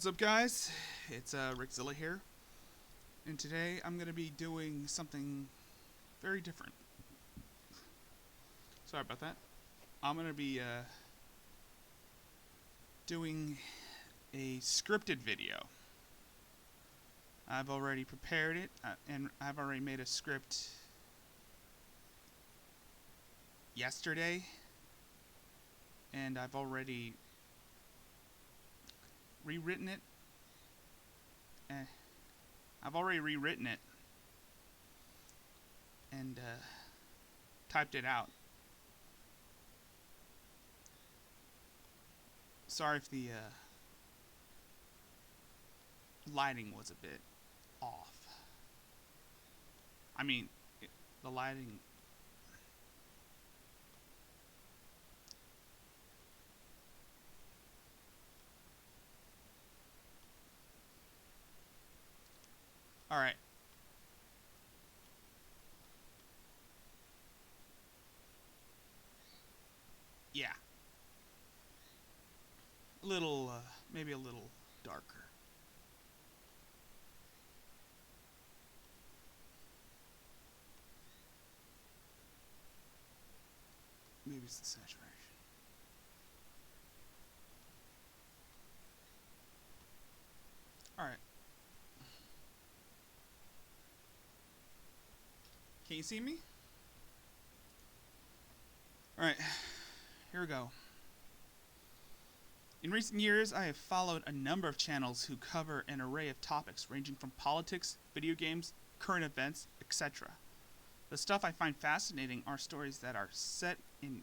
What's up, guys? It's Rickzilla here, and today I'm going to be doing something very different. Sorry about that. I'm going to be doing a scripted video. I've already prepared it, and I've already made a script yesterday, and I've already rewritten it. I've already rewritten it and typed it out. Sorry if the lighting was a bit off. I mean, the lighting. Alright. Yeah. A little, maybe a little darker. Maybe it's the saturation. Alright. Can you see me? Alright, here we go. In recent years, I have followed a number of channels who cover an array of topics ranging from politics, video games, current events, etc. The stuff I find fascinating are stories that are set in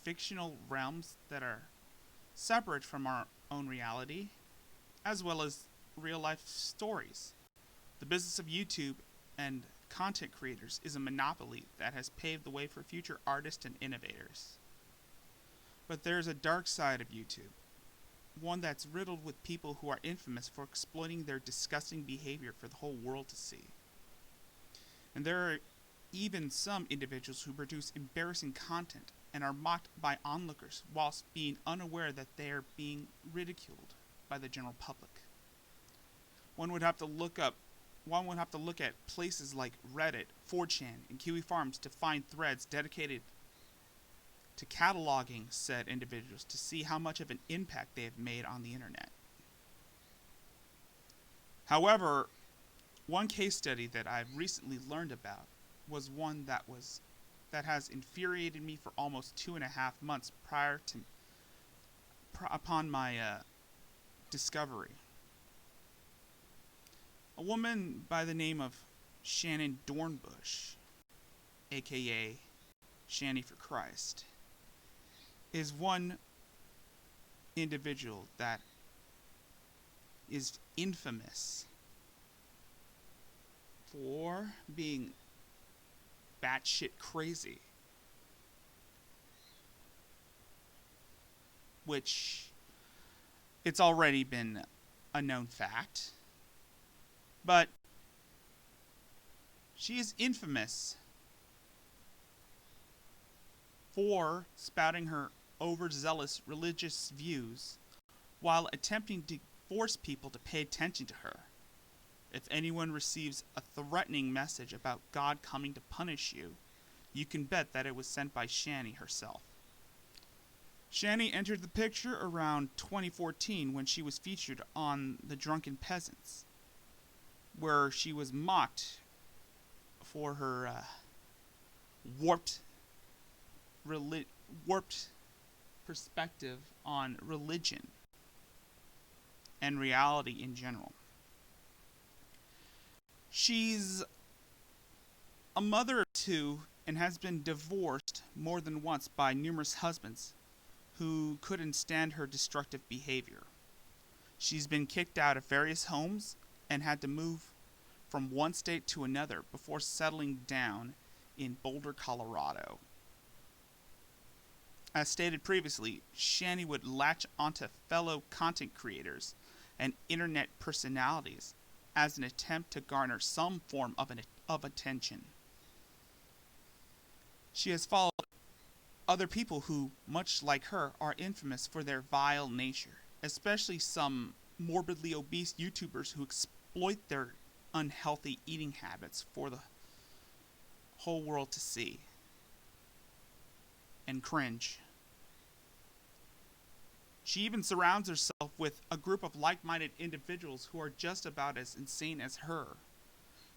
fictional realms that are separate from our own reality, as well as real-life stories. The business of YouTube and content creators is a monopoly that has paved the way for future artists and innovators. But there's a dark side of YouTube, one that's riddled with people who are infamous for exploiting their disgusting behavior for the whole world to see. And there are even some individuals who produce embarrassing content and are mocked by onlookers whilst being unaware that they are being ridiculed by the general public. One would have to look at places like Reddit, 4chan, and Kiwi Farms to find threads dedicated to cataloging said individuals to see how much of an impact they have made on the internet. However, one case study that I've recently learned about was one that has infuriated me for almost 2.5 months upon my discovery. A woman by the name of Shannon Dornbush, aka ShannyforChrist, is one individual that is infamous for being batshit crazy, which it's already been a known fact, but she is infamous for spouting her overzealous religious views while attempting to force people to pay attention to her. If anyone receives a threatening message about God coming to punish you, you can bet that it was sent by Shanny herself. Shanny entered the picture around 2014 when she was featured on The Drunken Peasants, where she was mocked for her warped perspective on religion and reality in general. She's a mother of two and has been divorced more than once by numerous husbands who couldn't stand her destructive behavior. She's been kicked out of various homes and had to move from one state to another before settling down in Boulder, Colorado. As stated previously, Shanny would latch onto fellow content creators and internet personalities as an attempt to garner some form of attention. She has followed other people who, much like her, are infamous for their vile nature, especially some morbidly obese YouTubers who exploit their unhealthy eating habits for the whole world to see and cringe. She even surrounds herself with a group of like-minded individuals who are just about as insane as her.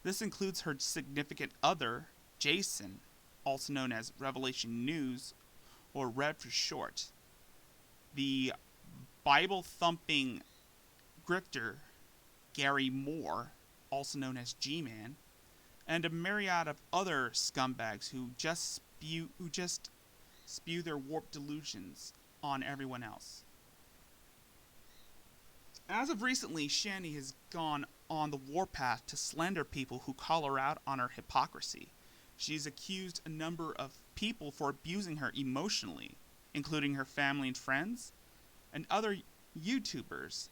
This includes her significant other, Jason, also known as Revelation News, or Rev for short, the Bible-thumping grifter, Gary Moore, also known as G-Man, and a myriad of other scumbags who just spew their warped delusions on everyone else. As of recently, Shanny has gone on the warpath to slander people who call her out on her hypocrisy. She's accused a number of people for abusing her emotionally, including her family and friends, and other YouTubers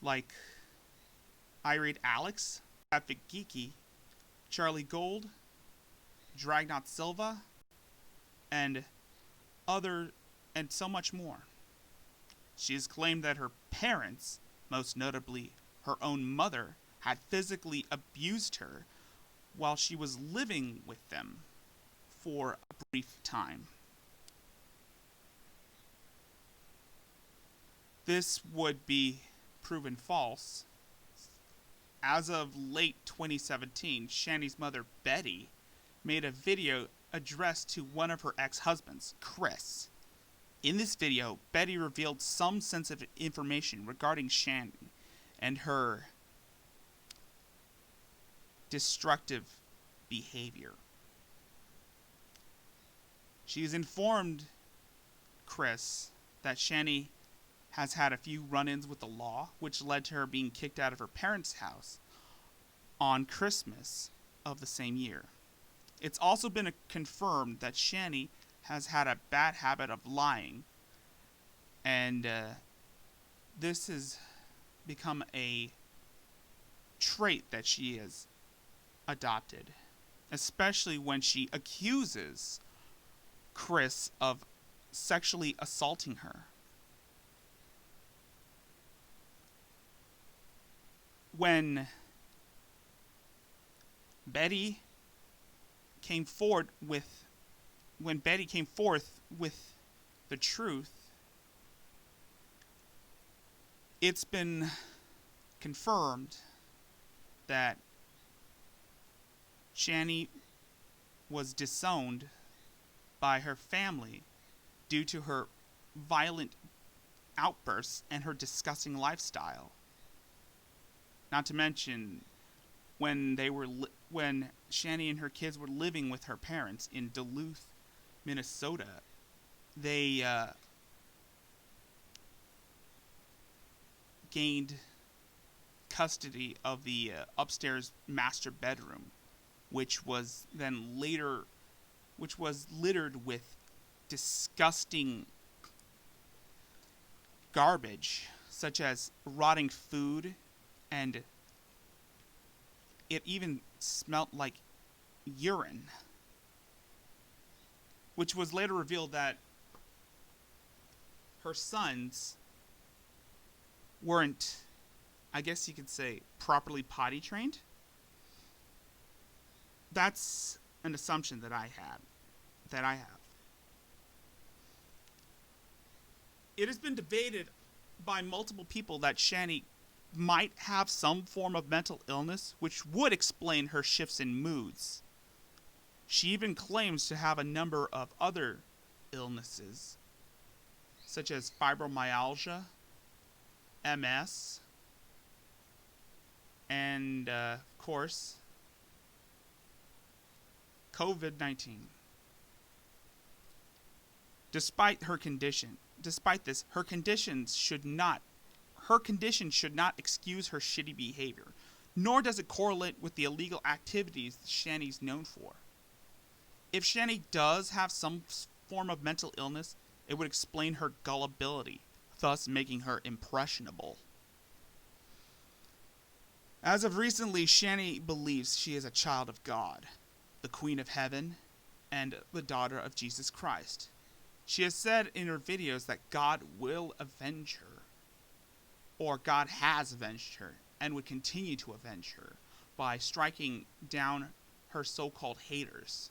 like Irate Alex, Graphic Geeky, Charlie Gold, Dragnot Silva, and so much more. She has claimed that her parents, most notably her own mother, had physically abused her while she was living with them for a brief time. This would be proven false. As of late 2017, Shanny's mother, Betty, made a video addressed to one of her ex-husbands, Chris. In this video, Betty revealed some sensitive information regarding Shanny and her destructive behavior. She has informed Chris that Shanny has had a few run-ins with the law, which led to her being kicked out of her parents' house on Christmas of the same year. It's also been confirmed that Shanny has had a bad habit of lying, and this has become a trait that she has adopted, especially when she accuses Chris of sexually assaulting her. When Betty came forth with the truth, it's been confirmed that Shanny was disowned by her family due to her violent outbursts and her disgusting lifestyle. Not to mention, when Shanny and her kids were living with her parents in Duluth, Minnesota, they gained custody of the upstairs master bedroom, which was littered with disgusting garbage, such as rotting food, and it even smelt like urine, which was later revealed that her sons weren't, I guess you could say, properly potty trained. That's an assumption that I have. It has been debated by multiple people that Shanny might have some form of mental illness, which would explain her shifts in moods. She even claims to have a number of other illnesses, such as fibromyalgia, MS, and, of course, COVID-19. Despite this, her condition should not excuse her shitty behavior, nor does it correlate with the illegal activities Shanny's known for. If Shanny does have some form of mental illness, it would explain her gullibility, thus making her impressionable. As of recently, Shanny believes she is a child of God, the Queen of Heaven, and the daughter of Jesus Christ. She has said in her videos that God will avenge her. or God has avenged her and would continue to avenge her by striking down her so-called haters.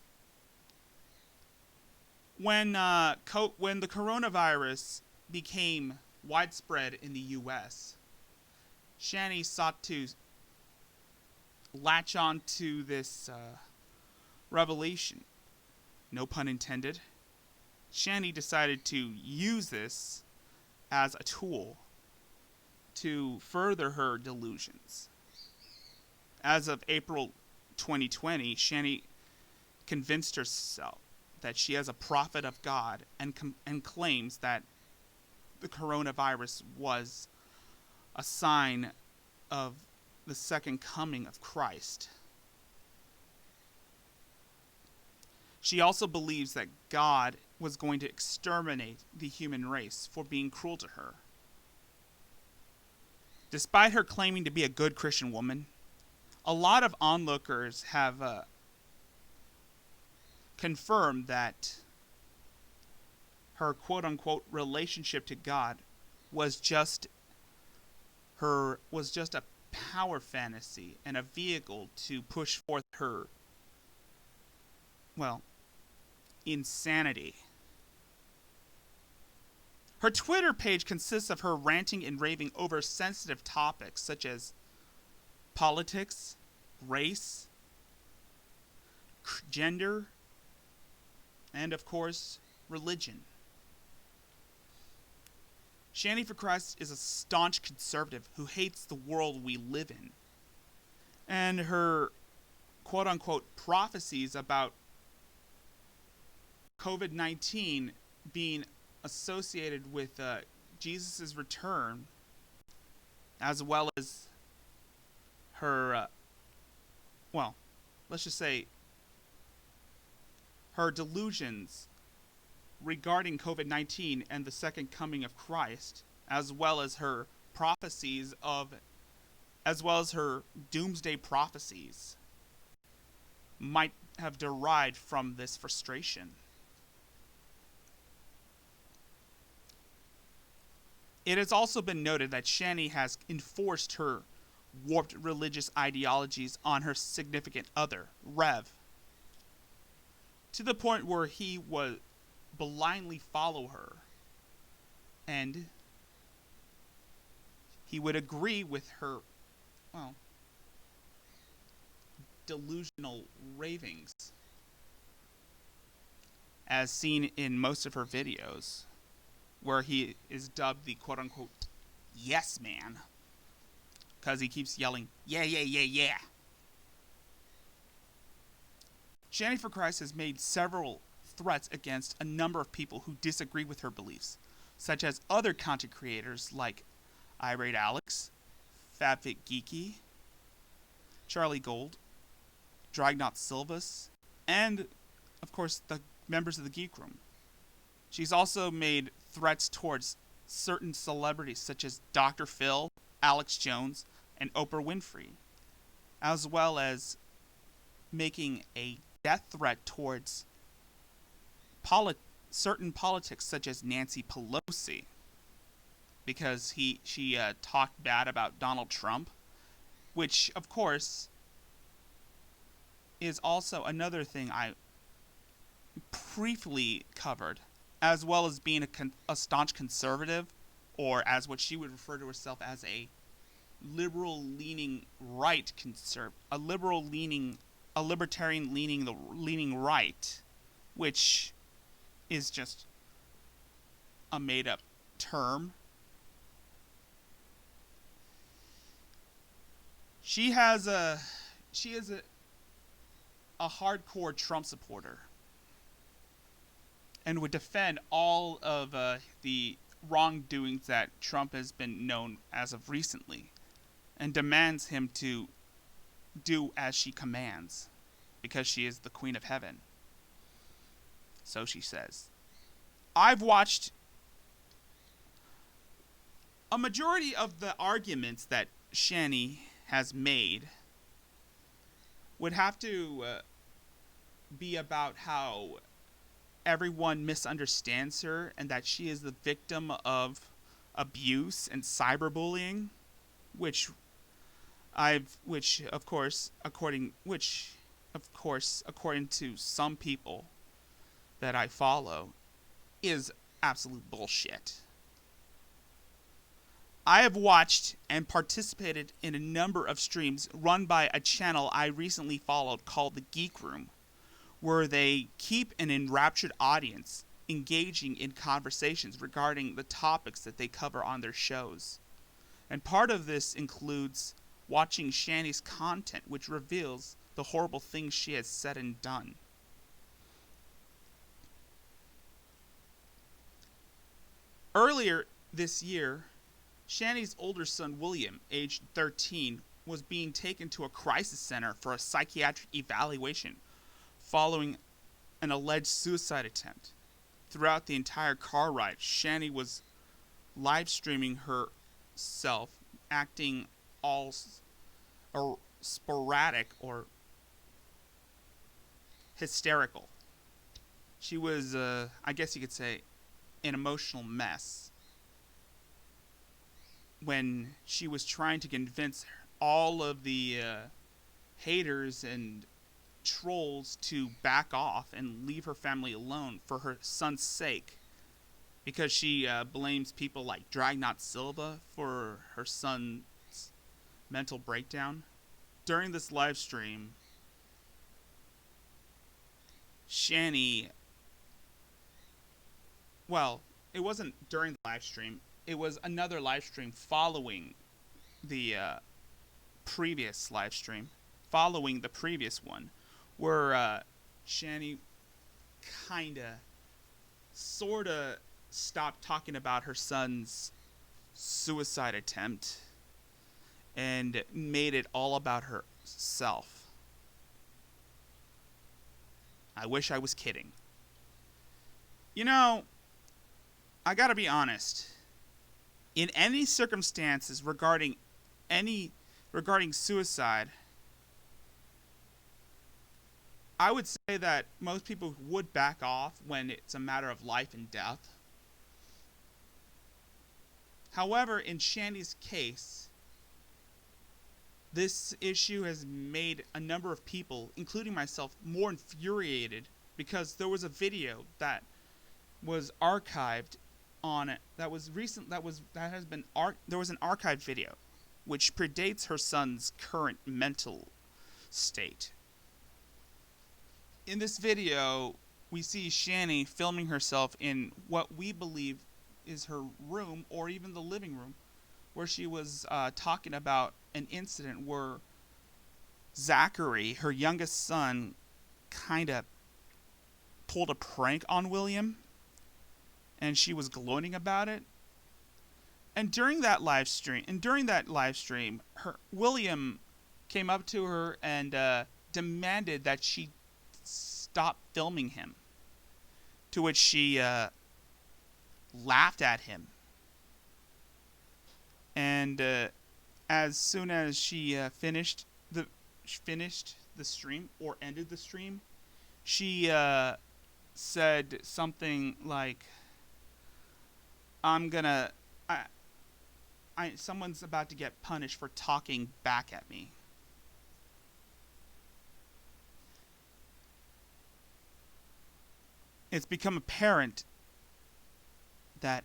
When the coronavirus became widespread in the U.S., Shanny sought to latch on to this revelation. No pun intended. Shanny decided to use this as a tool to further her delusions. As of April 2020, Shanny convinced herself that she is a prophet of God and claims that the coronavirus was a sign of the second coming of Christ. She also believes that God was going to exterminate the human race for being cruel to her. Despite her claiming to be a good Christian woman, a lot of onlookers have confirmed that her quote-unquote relationship to God was just a power fantasy and a vehicle to push forth her, well, insanity. Her Twitter page consists of her ranting and raving over sensitive topics such as politics, race, gender, and of course, religion. ShannyforChrist is a staunch conservative who hates the world we live in. And her quote-unquote prophecies about COVID-19 being associated with Jesus' return, as well as her, let's just say, her delusions regarding COVID-19 and the second coming of Christ, as well as her doomsday prophecies, might have derived from this frustration. It has also been noted that Shanny has enforced her warped religious ideologies on her significant other, Rev, to the point where he would blindly follow her, and he would agree with her, delusional ravings, as seen in most of her videos, where he is dubbed the quote-unquote yes man, because he keeps yelling, yeah, yeah, yeah, yeah. ShannyforChrist has made several threats against a number of people who disagree with her beliefs, such as other content creators like Irate Alex, FabFitGeeky, Charlie Gold, Dragnot Silvas, and, of course, the members of the Geek Room. She's also made threats towards certain celebrities such as Dr. Phil, Alex Jones, and Oprah Winfrey, as well as making a death threat towards certain politics such as Nancy Pelosi, because she talked bad about Donald Trump, which, of course, is also another thing I briefly covered, as well as being a staunch conservative, or as what she would refer to herself as a libertarian leaning right, which is just a made up term. She is a hardcore Trump supporter, and would defend all of the wrongdoings that Trump has been known as of recently, and demands him to do as she commands, because she is the Queen of Heaven. So she says. I've watched a majority of the arguments that Shanny has made would have to be about how everyone misunderstands her and that she is the victim of abuse and cyberbullying, which of course according to some people that I follow is absolute bullshit. I have watched and participated in a number of streams run by a channel I recently followed called The Geek Room, where they keep an enraptured audience engaging in conversations regarding the topics that they cover on their shows. And part of this includes watching Shanny's content, which reveals the horrible things she has said and done. Earlier this year, Shanny's older son William, aged 13, was being taken to a crisis center for a psychiatric evaluation following an alleged suicide attempt. Throughout the entire car ride, Shanny was live streaming herself, acting all sporadic or hysterical. She was, I guess you could say, an emotional mess when she was trying to convince all of the haters and trolls to back off and leave her family alone for her son's sake, because she blames people like Dragnot Silva for her son's mental breakdown. During this live stream, Shanny, well, it wasn't during the live stream, it was another live stream following the previous live stream, following the previous one, where Shanny kinda, sorta stopped talking about her son's suicide attempt and made it all about herself. I wish I was kidding. You know, I gotta be honest. In any circumstances regarding suicide, I would say that most people would back off when it's a matter of life and death. However, in Shanny's case, this issue has made a number of people, including myself, more infuriated because there was a video that was archived on it there was an archived video which predates her son's current mental state. In this video, we see Shanny filming herself in what we believe is her room or even the living room, where she was talking about an incident where Zachary, her youngest son, kind of pulled a prank on William, and she was gloating about it. And during that live stream, William came up to her and demanded that she stop filming him. To which she laughed at him. And as soon as she finished the stream or ended the stream, she said something like, someone's about to get punished for talking back at me. It's become apparent that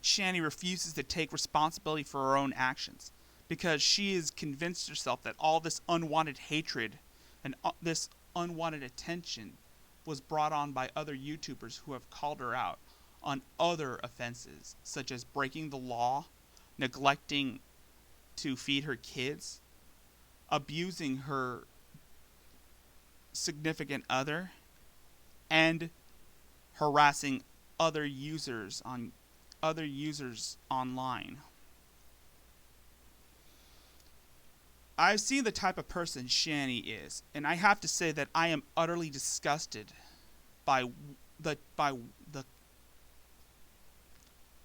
Shanny refuses to take responsibility for her own actions because she has convinced herself that all this unwanted hatred and this unwanted attention was brought on by other YouTubers who have called her out on other offenses, such as breaking the law, neglecting to feed her kids, abusing her significant other, and harassing other users online. I've seen the type of person Shanny is, and I have to say that I am utterly disgusted by the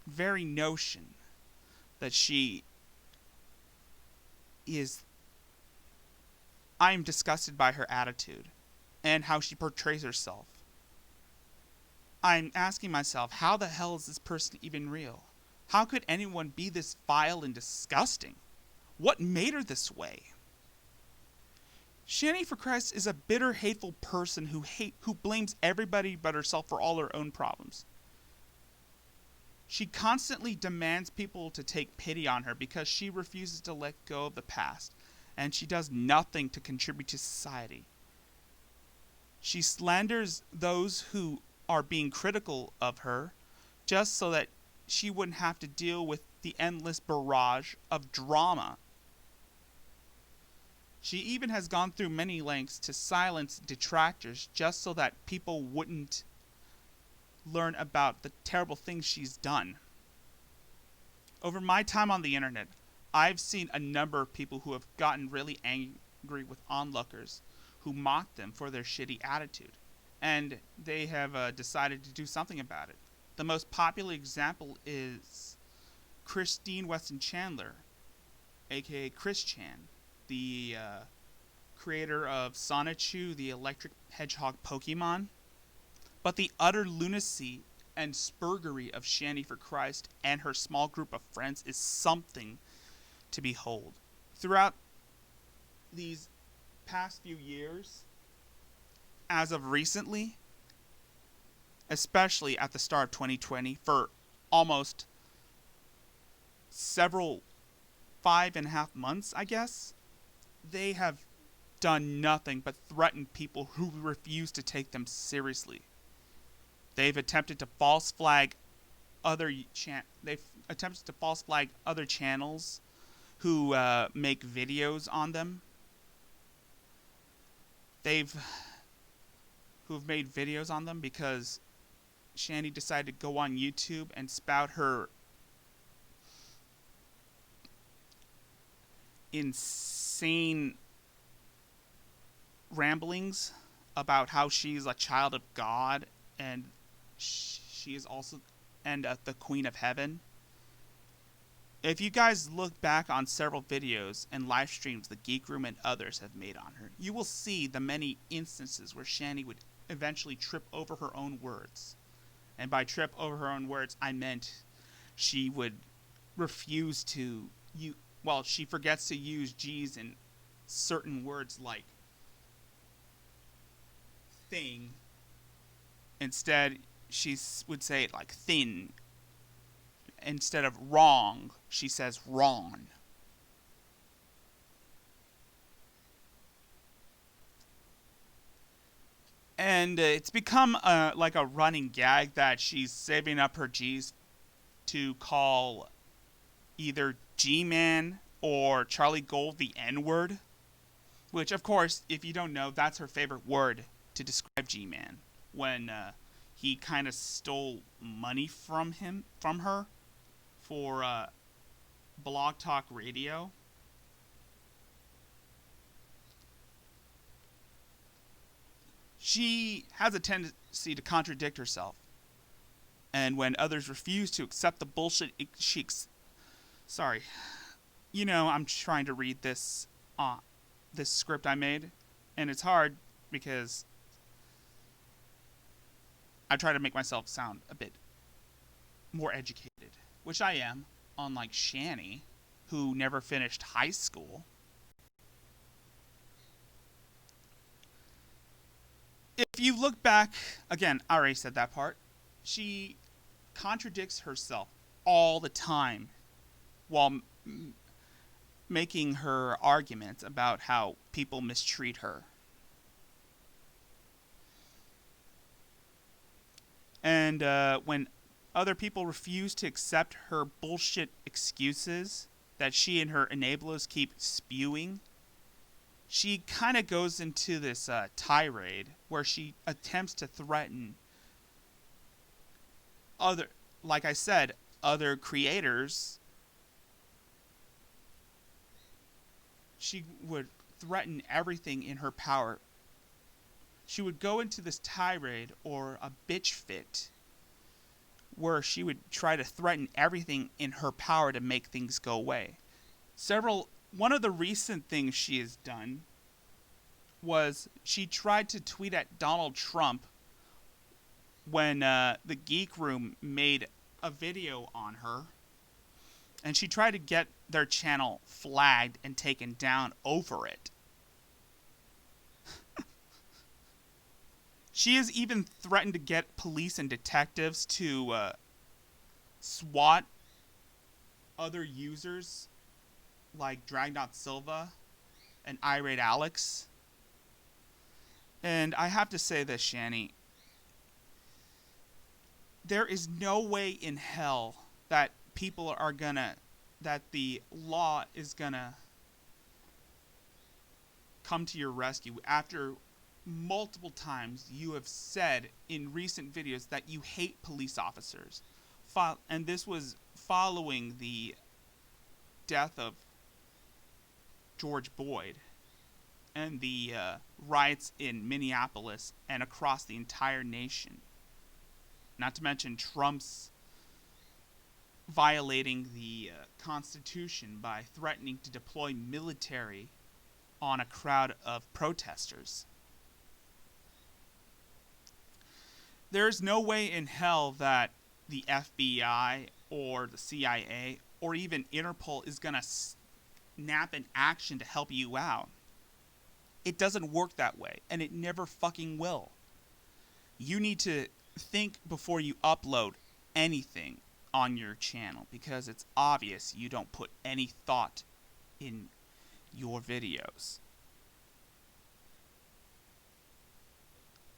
very notion that she is. I am disgusted by her attitude and how she portrays herself. I'm asking myself, how the hell is this person even real? How could anyone be this vile and disgusting? What made her this way? ShannyforChrist is a bitter, hateful person who blames everybody but herself for all her own problems. She constantly demands people to take pity on her because she refuses to let go of the past, and she does nothing to contribute to society. She slanders those who are being critical of her just so that she wouldn't have to deal with the endless barrage of drama. She even has gone through many lengths to silence detractors just so that people wouldn't learn about the terrible things she's done. Over my time on the internet, I've seen a number of people who have gotten really angry with onlookers who mock them for their shitty attitude, and they have decided to do something about it. The most popular example is Christine Weston Chandler, aka Chris Chan, the creator of Sonichu, the electric hedgehog Pokemon. But the utter lunacy and spurgery of ShannyforChrist and her small group of friends is something to behold. Throughout these past few years, as of recently, especially at the start of 2020, for almost several 5.5 months, I guess, they have done nothing but threaten people who refuse to take them seriously. They've attempted to false flag other channels who make videos on them. Who've made videos on them because Shanny decided to go on YouTube and spout her insane ramblings about how she's a child of God and she is also the Queen of Heaven. If you guys look back on several videos and live streams the Geek Room and others have made on her, you will see the many instances where Shanny would eventually trip over her own words. And by trip over her own words, I meant she would refuse to she forgets to use G's in certain words like thing. Instead, she would say it like thin. Instead of wrong, she says wrong. And it's become like a running gag that she's saving up her G's to call either G-Man or Charlie Gold the N-word. Which, of course, if you don't know, that's her favorite word to describe G-Man. When he kind of stole money from her for Blog Talk Radio. She has a tendency to contradict herself. And when others refuse to accept the bullshit, sorry. You know, I'm trying to read this script I made, and it's hard because I try to make myself sound a bit more educated, which I am, unlike Shanny, who never finished high school. If you look back, again, I already said that part, she contradicts herself all the time while making her arguments about how people mistreat her. And when other people refuse to accept her bullshit excuses that she and her enablers keep spewing, she kind of goes into this tirade where she attempts to threaten other creators. She would threaten everything in her power. She would go into this tirade or a bitch fit where she would try to threaten everything in her power to make things go away. One of the recent things she has done was she tried to tweet at Donald Trump when the Geek Room made a video on her And she tried to get their channel flagged and taken down over it. She has even threatened to get police and detectives to SWAT other users like Dragnot Silva and Irate Alex. And I have to say this, Shanny. There is no way in hell that that the law is gonna come to your rescue after multiple times you have said in recent videos that you hate police officers. And this was following the death of George Boyd and the riots in Minneapolis and across the entire nation. Not to mention Trump's violating the Constitution by threatening to deploy military on a crowd of protesters. There's no way in hell that the FBI or the CIA or even Interpol is going to snap an action to help you out. It doesn't work that way, and it never fucking will. You need to think before you upload anything on your channel, because it's obvious you don't put any thought in your videos.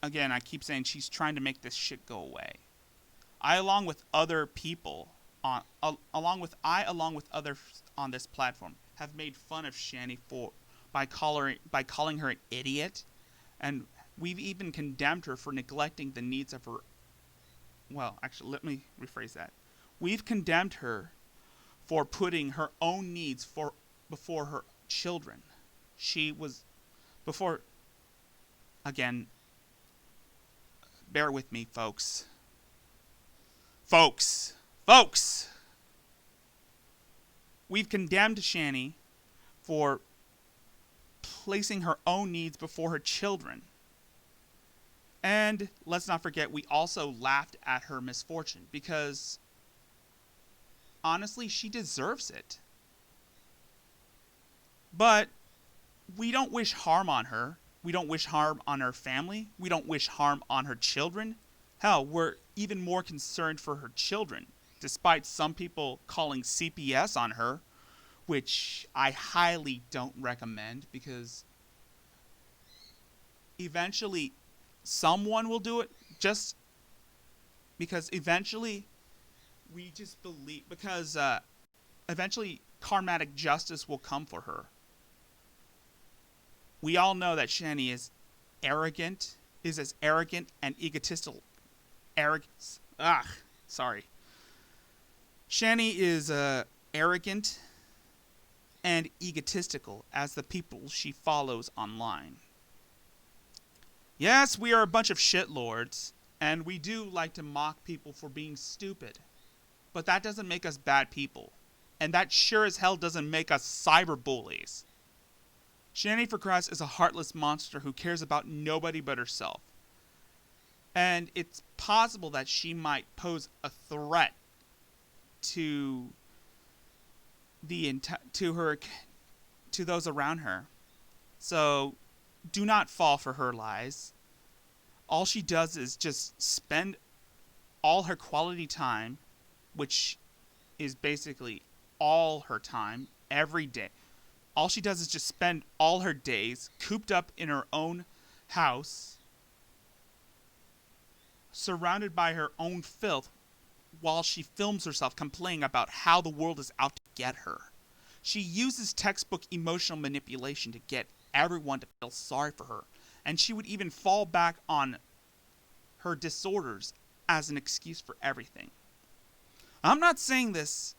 Again, I keep saying she's trying to make this shit go away. Along with others on this platform, have made fun of Shanny by calling her an idiot, and we've even condemned her for neglecting the needs of her. Well, actually, let me rephrase that. We've condemned her for putting her own needs before her children. She was before. Again, bear with me, folks. Folks! We've condemned Shanny for placing her own needs before her children. And let's not forget, we also laughed at her misfortune, because honestly, she deserves it. But we don't wish harm on her. We don't wish harm on her family. We don't wish harm on her children. Hell, we're even more concerned for her children, despite some people calling CPS on her, which I highly don't recommend, because eventually someone will do it, just because eventually we just believe, because eventually karmatic justice will come for her. We all know that Shanny is as arrogant and egotistical. Shanny is arrogant and egotistical as the people she follows online. Yes, we are a bunch of shitlords, and we do like to mock people for being stupid. But that doesn't make us bad people. And that sure as hell doesn't make us cyberbullies. ShannyforChrist is a heartless monster who cares about nobody but herself. And it's possible that she might pose a threat to those around her. So do not fall for her lies. All she does is just spend all her quality time, which is basically all her time, every day. All she does is just spend all her days cooped up in her own house, surrounded by her own filth, while she films herself complaining about how the world is out to get her. She uses textbook emotional manipulation to get everyone to feel sorry for her, and she would even fall back on her disorders as an excuse for everything. I'm not saying this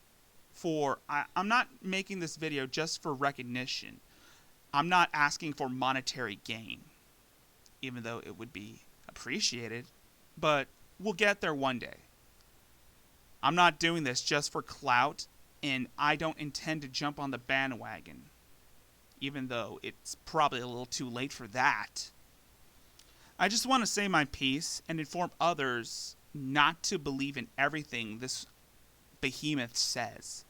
I'm not making this video just for recognition. I'm not asking for monetary gain, even though it would be appreciated, but we'll get there one day. I'm not doing this just for clout, and I don't intend to jump on the bandwagon, even though it's probably a little too late for that. I just want to say my piece and inform others not to believe in everything this behemoth says.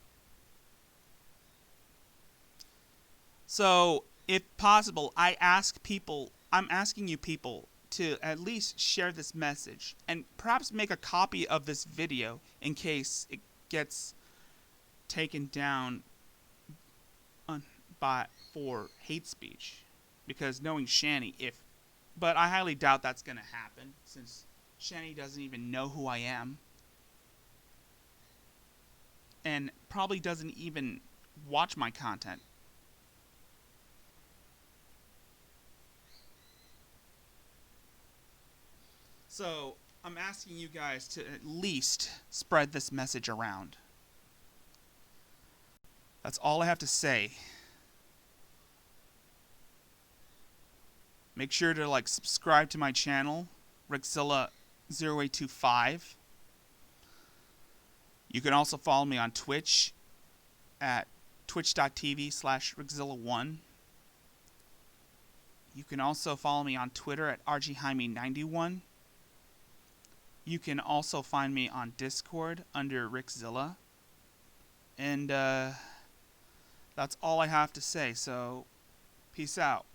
So, if possible, I'm asking you people to at least share this message and perhaps make a copy of this video in case it gets taken down for hate speech. Because knowing Shanny, but I highly doubt that's going to happen since Shanny doesn't even know who I am and probably doesn't even watch my content. So, I'm asking you guys to at least spread this message around. That's all I have to say. Make sure to subscribe to my channel, Rickzilla0825. You can also follow me on Twitch at twitch.tv/Rickzilla1. You can also follow me on Twitter at RGHaime91. You can also find me on Discord under Rickzilla. And that's all I have to say, so peace out.